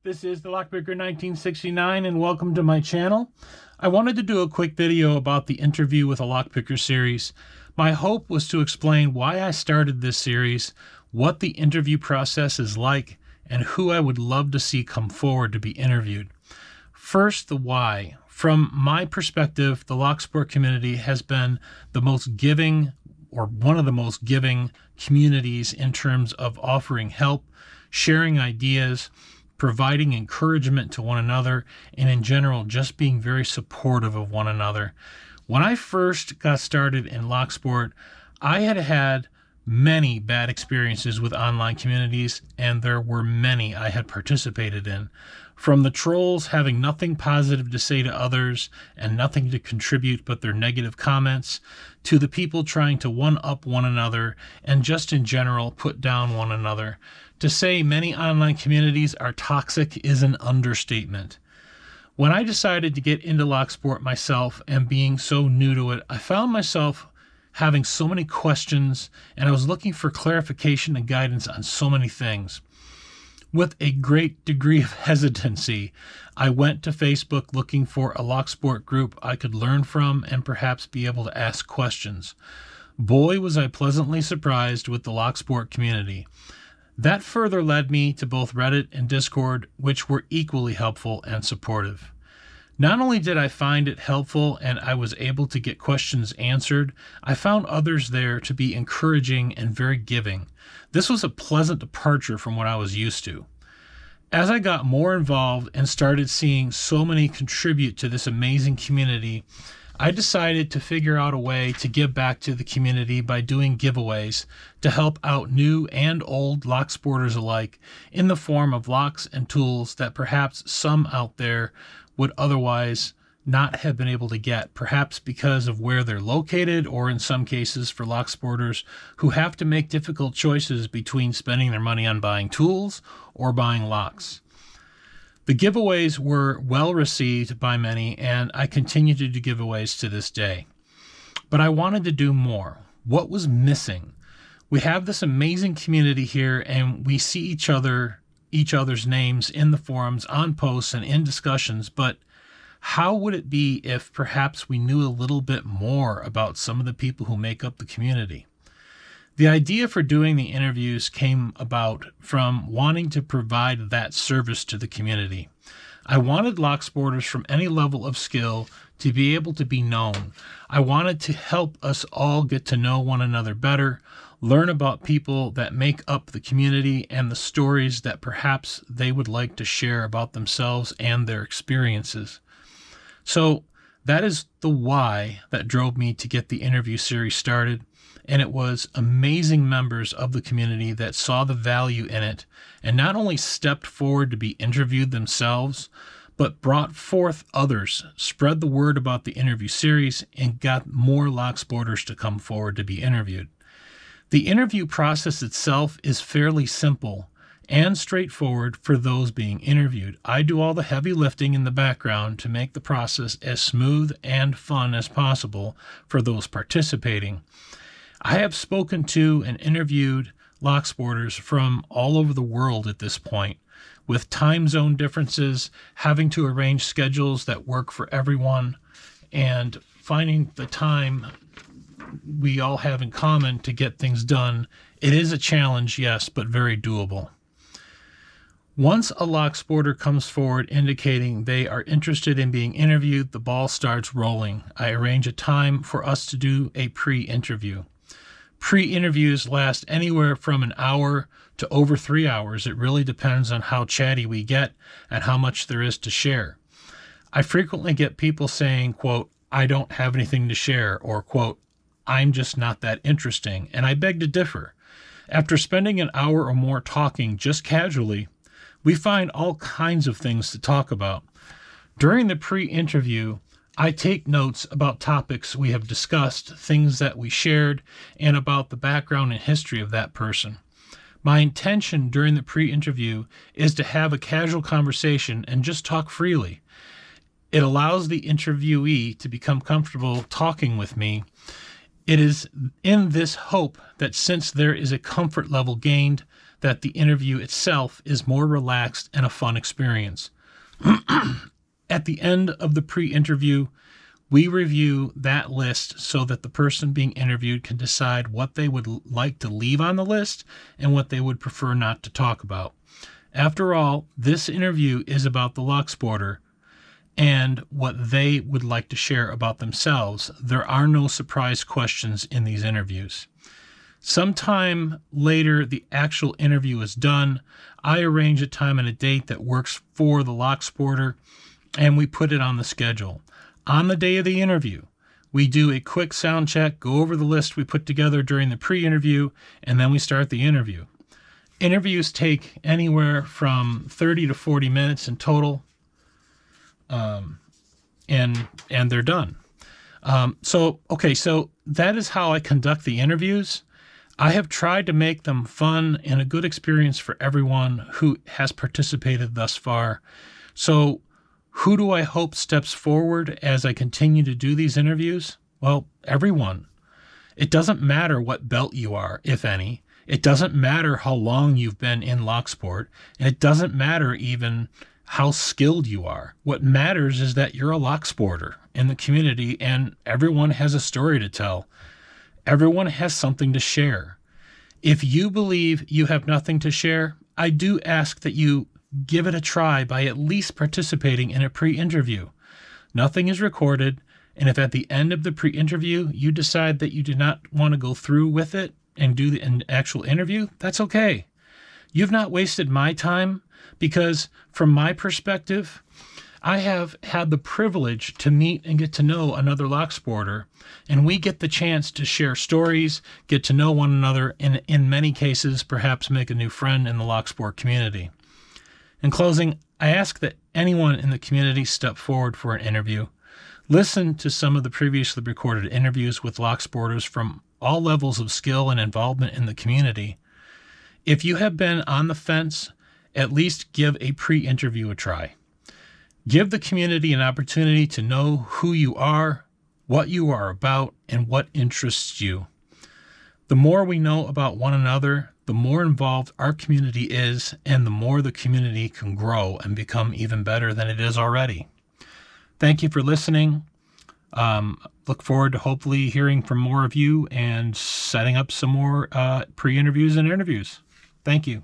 This is the Lockpicker 1969 and welcome to my channel. I wanted to do a quick video about the Interview with a Lockpicker series. My hope was to explain why I started this series, what the interview process is like, and who I would love to see come forward to be interviewed. First, the why. From my perspective, the Locksport community has been the most giving, or one of the most giving communities in terms of offering help, sharing ideas, providing encouragement to one another, and in general, just being very supportive of one another. When I first got started in Locksport, I had had many bad experiences with online communities, and there were many I had participated in. From the trolls having nothing positive to say to others and nothing to contribute but their negative comments, to the people trying to one-up one another and just in general put down one another. To say many online communities are toxic is an understatement. When I decided to get into Locksport myself and being so new to it, I found myself having so many questions and I was looking for clarification and guidance on so many things. With a great degree of hesitancy, I went to Facebook looking for a Locksport group I could learn from and perhaps be able to ask questions. Boy, was I pleasantly surprised with the Locksport community. That further led me to both Reddit and Discord, which were equally helpful and supportive. Not only did I find it helpful and I was able to get questions answered, I found others there to be encouraging and very giving. This was a pleasant departure from what I was used to. As I got more involved and started seeing so many contribute to this amazing community, I decided to figure out a way to give back to the community by doing giveaways to help out new and old Locksporters alike in the form of locks and tools that perhaps some out there would otherwise not have been able to get, perhaps because of where they're located, or in some cases for Locksporters who have to make difficult choices between spending their money on buying tools or buying locks. The giveaways were well received by many, and I continue to do giveaways to this day. But I wanted to do more. What was missing? We have this amazing community here, and we see each other's names in the forums, on posts, and in discussions, but how would it be if perhaps we knew a little bit more about some of the people who make up the community? The idea for doing the interviews came about from wanting to provide that service to the community. I wanted Locksporters from any level of skill to be able to be known. I wanted to help us all get to know one another better, learn about people that make up the community and the stories that perhaps they would like to share about themselves and their experiences. So that is the why that drove me to get the interview series started. And it was amazing members of the community that saw the value in it and not only stepped forward to be interviewed themselves, but brought forth others, spread the word about the interview series, and got more Locksporters to come forward to be interviewed. The interview process itself is fairly simple and straightforward for those being interviewed. I do all the heavy lifting in the background to make the process as smooth and fun as possible for those participating. I have spoken to and interviewed Locksporters from all over the world at this point, with time zone differences, having to arrange schedules that work for everyone, and finding the time we all have in common to get things done. It is a challenge, yes, but very doable. Once a Locksporter comes forward indicating they are interested in being interviewed, the ball starts rolling. I arrange a time for us to do a pre-interview. Pre-interviews last anywhere from an hour to over 3 hours. It really depends on how chatty we get and how much there is to share. I frequently get people saying, quote, "I don't have anything to share," or quote, "I'm just not that interesting," and I beg to differ. After spending an hour or more talking just casually, we find all kinds of things to talk about. During the pre-interview, I take notes about topics we have discussed, things that we shared, and about the background and history of that person. My intention during the pre-interview is to have a casual conversation and just talk freely. It allows the interviewee to become comfortable talking with me. It is in this hope that since there is a comfort level gained, that the interview itself is more relaxed and a fun experience. At the end of the pre-interview, we review that list so that the person being interviewed can decide what they would like to leave on the list and what they would prefer not to talk about. After all, this interview is about the Locksporter and what they would like to share about themselves. There are no surprise questions in these interviews. Sometime later, the actual interview is done. I arrange a time and a date that works for the Locksporter, and we put it on the schedule. On the day of the interview, we do a quick sound check, go over the list we put together during the pre-interview, and then we start the interview. Interviews take anywhere from 30 to 40 minutes in total, and they're done. So that is how I conduct the interviews. I have tried to make them fun and a good experience for everyone who has participated thus far. So who do I hope steps forward as I continue to do these interviews? Well, everyone. It doesn't matter what belt you are, if any. It doesn't matter how long you've been in Locksport, and it doesn't matter even how skilled you are. What matters is that you're a Locksporter in the community, and everyone has a story to tell. Everyone has something to share. If you believe you have nothing to share, I do ask that you give it a try by at least participating in a pre-interview. Nothing is recorded, and if at the end of the pre-interview you decide that you do not want to go through with it and do an actual interview, that's okay. You've not wasted my time, because from my perspective, I have had the privilege to meet and get to know another Locksporter, and we get the chance to share stories, get to know one another, and in many cases, perhaps make a new friend in the Locksport community. In closing, I ask that anyone in the community step forward for an interview. Listen to some of the previously recorded interviews with Locksporters from all levels of skill and involvement in the community. If you have been on the fence, at least give a pre-interview a try. Give the community an opportunity to know who you are, what you are about, and what interests you. The more we know about one another, the more involved our community is, and the more the community can grow and become even better than it is already. Thank you for listening. Look forward to hopefully hearing from more of you and setting up some more pre-interviews and interviews. Thank you.